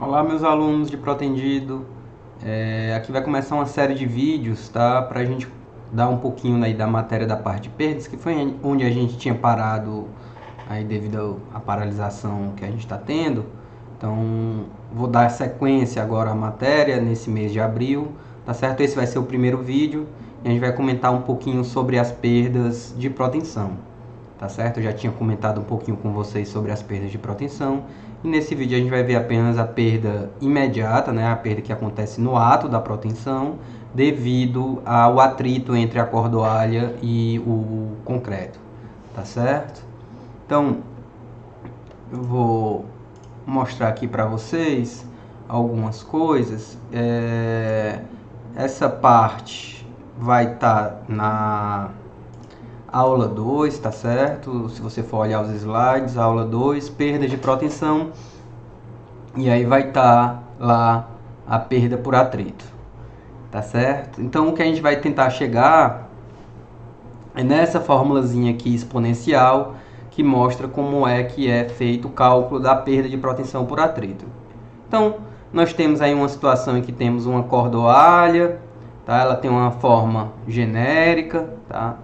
Olá, meus alunos de Protendido. Aqui vai começar uma série de vídeos, tá? Para a gente dar um pouquinho aí da matéria da parte de perdas, que foi onde a gente tinha parado aí devido à paralisação que a gente está tendo. Então, vou dar sequência agora à matéria nesse mês de abril, tá certo? Esse vai ser o primeiro vídeo e a gente vai comentar um pouquinho sobre as perdas de proteção, tá certo? Eu já tinha comentado um pouquinho com vocês sobre as perdas de proteção. E nesse vídeo a gente vai ver apenas a perda imediata, né? A perda que acontece no ato da proteção, devido ao atrito entre a cordoalha e o concreto, tá certo? Então, eu vou mostrar aqui para vocês algumas coisas. Essa parte vai estar na aula 2, tá certo? Se você for olhar os slides, aula 2, perda de proteção. E aí vai estar lá a perda por atrito, tá certo? Então o que a gente vai tentar chegar é nessa formulazinha aqui exponencial, que mostra como é que é feito o cálculo da perda de proteção por atrito. Então, nós temos aí uma situação em que temos uma cordoalha, tá? Ela tem uma forma genérica, tá?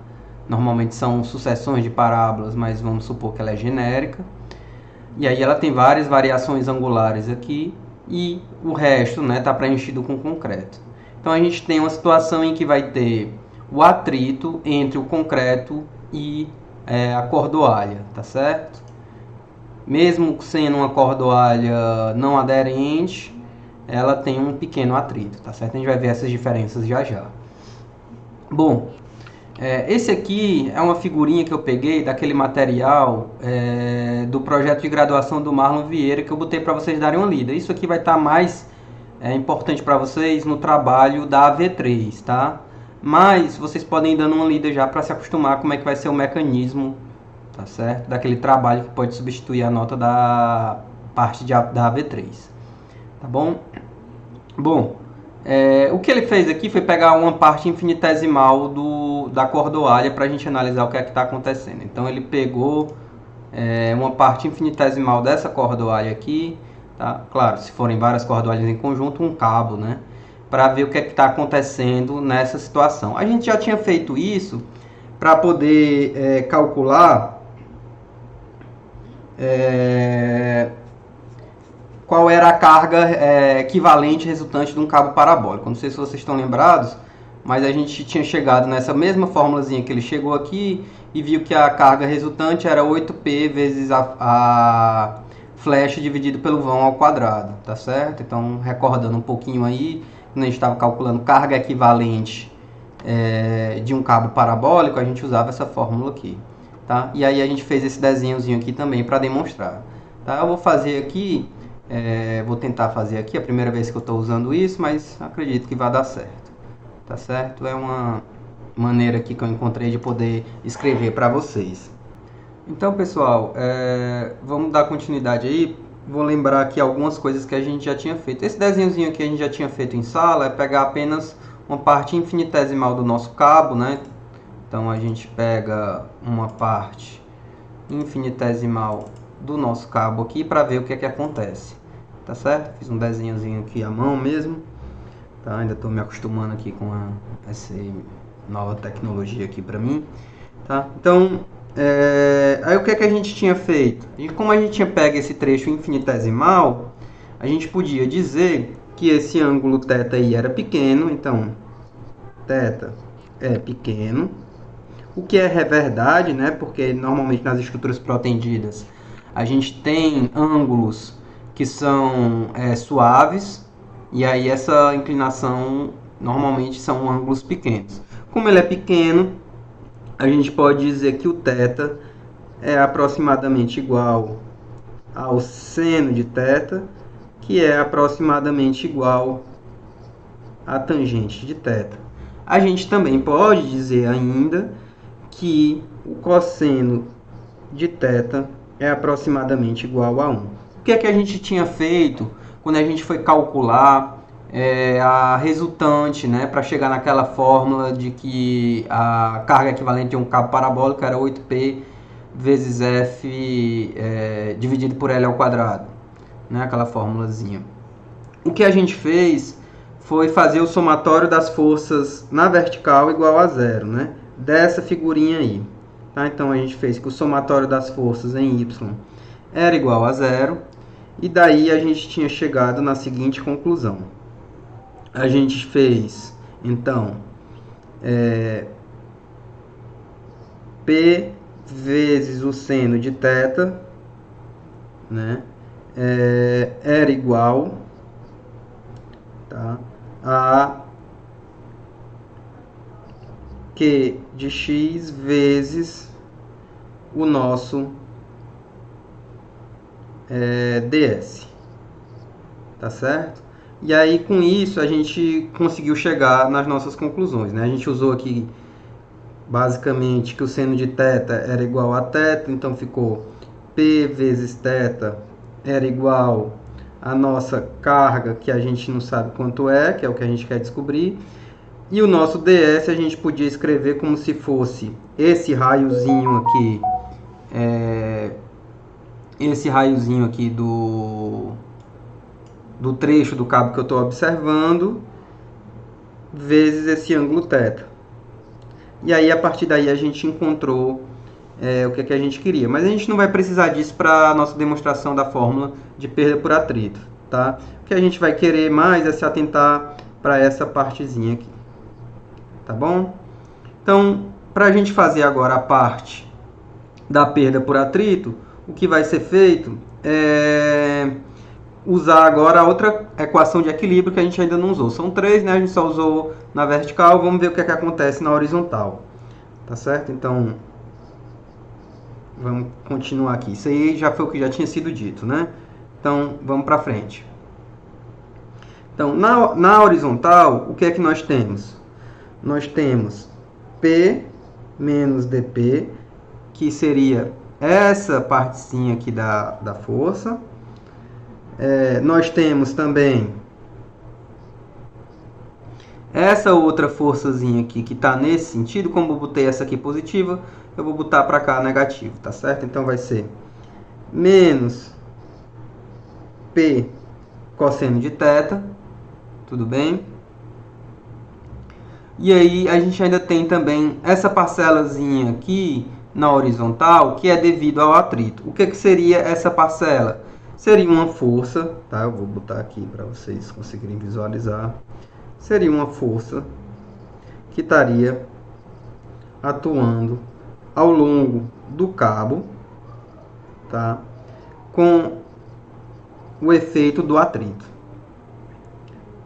Normalmente são sucessões de parábolas, mas vamos supor que ela é genérica. E aí ela tem várias variações angulares aqui e o resto, né, está preenchido com concreto. Então a gente tem uma situação em que vai ter o atrito entre o concreto e a cordoalha, tá certo? Mesmo sendo uma cordoalha não aderente, ela tem um pequeno atrito, tá certo? A gente vai ver essas diferenças já já. Bom, esse aqui é uma figurinha que eu peguei daquele material do projeto de graduação do Marlon Vieira, que eu botei para vocês darem uma lida. Isso aqui vai estar mais importante para vocês no trabalho da AV3, tá? Mas vocês podem ir dando uma lida já para se acostumar como é que vai ser o mecanismo, tá certo? Daquele trabalho que pode substituir a nota da parte da AV3, tá bom? Bom, o que ele fez aqui foi pegar uma parte infinitesimal da cordoalha para a gente analisar o que é que está acontecendo. Então ele pegou uma parte infinitesimal dessa cordoalha aqui, tá? Claro, se forem várias cordoalhas em conjunto, um cabo, né? Para ver o que é que está acontecendo nessa situação. A gente já tinha feito isso para poder calcular qual era a carga equivalente resultante de um cabo parabólico. Não sei se vocês estão lembrados, mas a gente tinha chegado nessa mesma formulazinha que ele chegou aqui e viu que a carga resultante era 8P vezes a flecha dividido pelo vão ao quadrado, tá certo? Então, recordando um pouquinho aí, quando a gente estava calculando carga equivalente de um cabo parabólico, a gente usava essa fórmula aqui, tá? E aí a gente fez esse desenhozinho aqui também para demonstrar, tá? Eu vou fazer aqui, vou tentar fazer aqui, a primeira vez que eu estou usando isso, mas acredito que vai dar certo, tá certo? É uma maneira aqui que eu encontrei de poder escrever para vocês. Então, pessoal, vamos dar continuidade aí. Vou lembrar aqui algumas coisas que a gente já tinha feito. Esse desenhozinho aqui a gente já tinha feito em sala, é pegar apenas uma parte infinitesimal do nosso cabo, né? Então a gente pega uma parte infinitesimal do nosso cabo aqui para ver o que é que acontece, tá certo? Fiz um desenhozinho aqui à mão mesmo, tá? Ainda estou me acostumando aqui com essa nova tecnologia aqui para mim, tá? Então, aí o que é que a gente tinha feito? Como a gente tinha pego esse trecho infinitesimal, a gente podia dizer que esse ângulo θ aí era pequeno, então θ é pequeno, o que é verdade, né? Porque normalmente nas estruturas protendidas a gente tem ângulos que são suaves, e aí essa inclinação normalmente são ângulos pequenos. Como ele é pequeno, a gente pode dizer que o θ é aproximadamente igual ao seno de θ, que é aproximadamente igual à tangente de θ. A gente também pode dizer ainda que o cosseno de θ é aproximadamente igual a 1. O que é que a gente tinha feito quando a gente foi calcular a resultante, né, para chegar naquela fórmula de que a carga equivalente de um cabo parabólico era 8P vezes F dividido por L ao quadrado, né, aquela formulazinha. o que a gente fez foi fazer o somatório das forças na vertical igual a zero, né? Dessa figurinha aí. Tá? Então a gente fez que o somatório das forças em y era igual a zero. E daí a gente tinha chegado na seguinte conclusão. A gente fez, então, P vezes o seno de θ, né, era igual, tá, a Q de x vezes o nosso ds, tá certo? E aí com isso a gente conseguiu chegar nas nossas conclusões, né? A gente usou aqui basicamente que o seno de θ era igual a θ, então ficou P vezes θ era igual a nossa carga, que a gente não sabe quanto é, que é o que a gente quer descobrir. E o nosso ds a gente podia escrever como se fosse esse raiozinho aqui, do trecho do cabo que eu estou observando, vezes esse ângulo θ. E aí, a partir daí, a gente encontrou o que a gente queria. Mas a gente não vai precisar disso para a nossa demonstração da fórmula de perda por atrito. Tá? O que a gente vai querer mais é se atentar para essa partezinha aqui. Tá bom? Então, para a gente fazer agora a parte da perda por atrito, o que vai ser feito é usar agora a outra equação de equilíbrio que a gente ainda não usou. São três, né? A gente só usou na vertical. Vamos ver o que acontece na horizontal. Tá certo? Então, vamos continuar aqui. Isso aí já foi o que já tinha sido dito, né? Então, vamos para frente. Então, na horizontal, o que é que nós temos? Nós temos P menos dP, que seria essa partezinha aqui da força. Nós temos também essa outra forçazinha aqui que está nesse sentido. Como eu botei essa aqui positiva, eu vou botar para cá negativo, tá certo? Então vai ser menos P cosseno de θ, tudo bem? E aí a gente ainda tem também essa parcelazinha aqui na horizontal, que é devido ao atrito. O que seria essa parcela? Seria uma força, tá? Eu vou botar aqui para vocês conseguirem visualizar. Seria uma força que estaria atuando ao longo do cabo, tá? Com o efeito do atrito,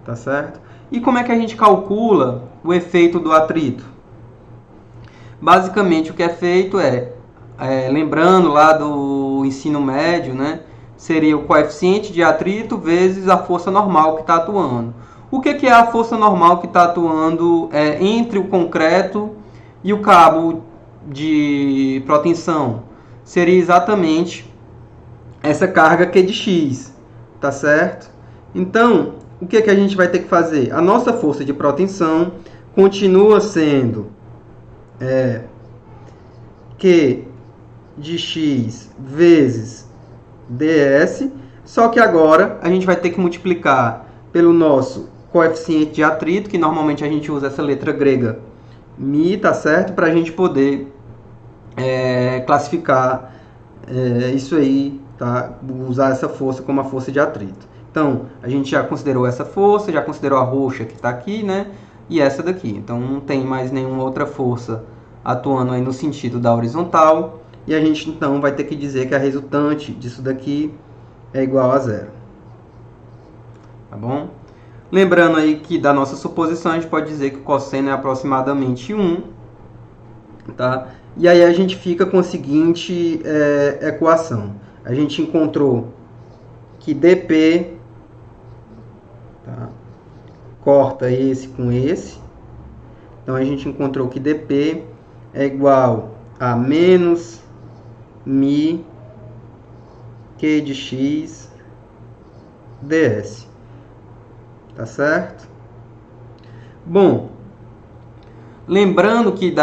tá certo? E como é que a gente calcula o efeito do atrito? Basicamente o que é feito lembrando lá do ensino médio, né? Seria o coeficiente de atrito vezes a força normal que está atuando. O que é a força normal que está atuando entre o concreto e o cabo de proteção? Seria exatamente essa carga Q de x, tá certo? Então, o que a gente vai ter que fazer? A nossa força de proteção continua sendo Q de x vezes ds, só que agora a gente vai ter que multiplicar pelo nosso coeficiente de atrito, que normalmente a gente usa essa letra grega μ, tá certo? Para a gente poder classificar isso aí, tá? Usar essa força como a força de atrito. Então, a gente já considerou essa força, já considerou a roxa que está aqui, né? E essa daqui. Então, não tem mais nenhuma outra força atuando aí no sentido da horizontal. E a gente, então, vai ter que dizer que a resultante disso daqui é igual a zero. Tá bom? Lembrando aí que da nossa suposição, a gente pode dizer que o cosseno é aproximadamente 1. Tá? E aí a gente fica com a seguinte equação. A gente encontrou que dP, tá? Corta esse com esse. Então, a gente encontrou que dP é igual a menos μ Q de x ds. Tá certo? Bom, lembrando que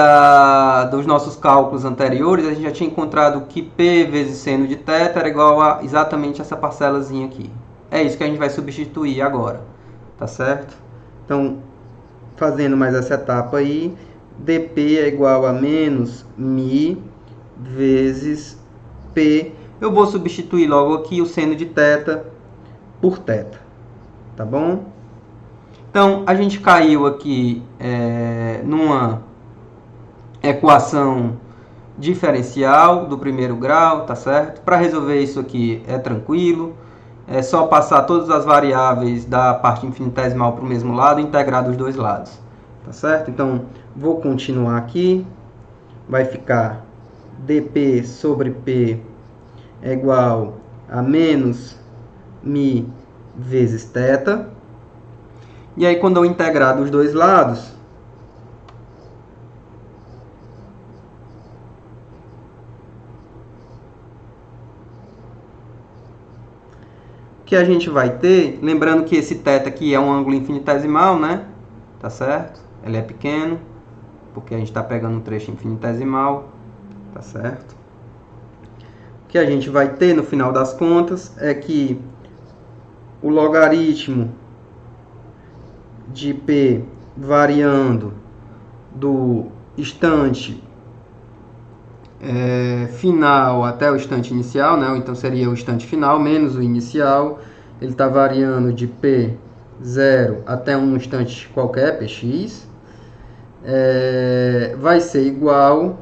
dos nossos cálculos anteriores, a gente já tinha encontrado que P vezes seno de θ era igual a exatamente essa parcelazinha aqui. É isso que a gente vai substituir agora, tá certo? Então, fazendo mais essa etapa aí, dp é igual a menos mi vezes p. Eu vou substituir logo aqui o seno de θ por θ, tá bom? Então, a gente caiu aqui numa equação diferencial do primeiro grau, tá certo? Para resolver isso aqui é tranquilo, é só passar todas as variáveis da parte infinitesimal para o mesmo lado e integrar dos dois lados, tá certo? Então, vou continuar aqui, vai ficar dp sobre p é igual a menos mi vezes θ. E aí, quando eu integrar dos dois lados, o que a gente vai ter, lembrando que esse θ aqui é um ângulo infinitesimal, né? Tá certo? Ele é pequeno, porque a gente está pegando um trecho infinitesimal, tá certo? O que a gente vai ter no final das contas é que o logaritmo de P variando do instante final até o instante inicial, né? Então seria o instante final menos o inicial. Ele está variando de P0 até um instante qualquer, Px. Vai ser igual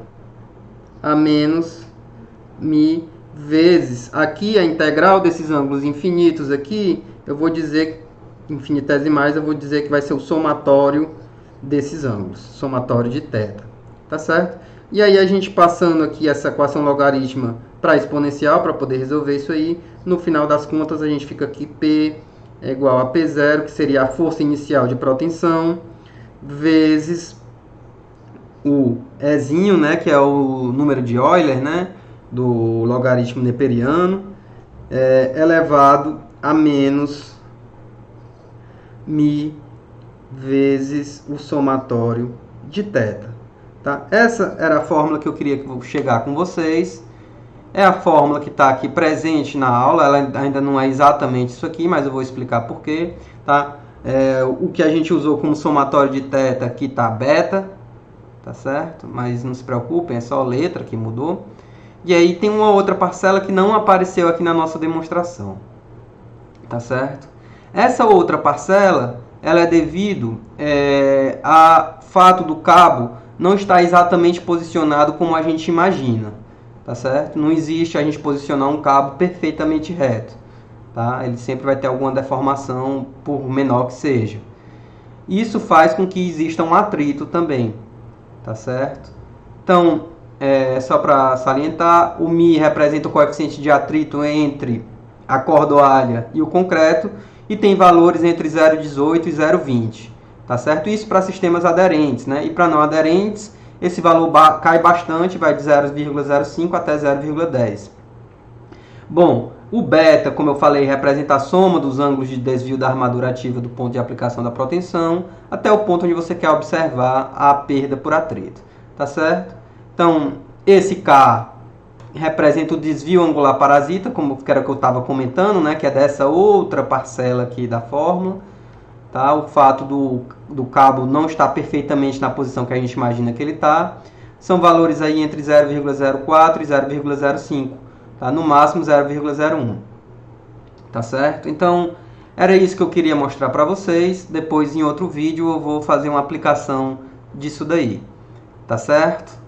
a menos mi vezes, aqui a integral desses ângulos infinitos aqui, eu vou dizer, infinitesimais, eu vou dizer que vai ser o somatório desses ângulos, somatório de θ, tá certo? E aí a gente passando aqui essa equação logarítmica para exponencial, para poder resolver isso aí, no final das contas a gente fica aqui P é igual a P0, que seria a força inicial de protensão, vezes o Ezinho, né, que é o número de Euler, né, do logaritmo neperiano, elevado a menos mi vezes o somatório de θ. Tá? Essa era a fórmula que eu queria chegar com vocês. É a fórmula que está aqui presente na aula. Ela ainda não é exatamente isso aqui, mas eu vou explicar por quê. Tá? O que a gente usou como somatório de θ aqui está beta, tá certo? Mas não se preocupem, é só a letra que mudou. E aí tem uma outra parcela que não apareceu aqui na nossa demonstração, tá certo? Essa outra parcela, ela é devido a fato do cabo não estar exatamente posicionado como a gente imagina, tá certo? Não existe a gente posicionar um cabo perfeitamente reto, tá? Ele sempre vai ter alguma deformação, por menor que seja. Isso faz com que exista um atrito também, tá certo? Então, só para salientar, o Mi representa o coeficiente de atrito entre a cordoalha e o concreto e tem valores entre 0,18 e 0,20, tá certo? Isso para sistemas aderentes, né? E para não aderentes, esse valor cai bastante, vai de 0,05 até 0,10. Bom, o beta, como eu falei, representa a soma dos ângulos de desvio da armadura ativa do ponto de aplicação da protensão até o ponto onde você quer observar a perda por atrito, tá certo? Então, esse K representa o desvio angular parasita, como era que eu estava comentando, né, que é dessa outra parcela aqui da fórmula. Tá? O fato do cabo não estar perfeitamente na posição que a gente imagina que ele está. São valores aí entre 0,04 e 0,05. Tá? No máximo 0,01. Tá certo? Então, era isso que eu queria mostrar para vocês. Depois, em outro vídeo, eu vou fazer uma aplicação disso daí. Tá certo?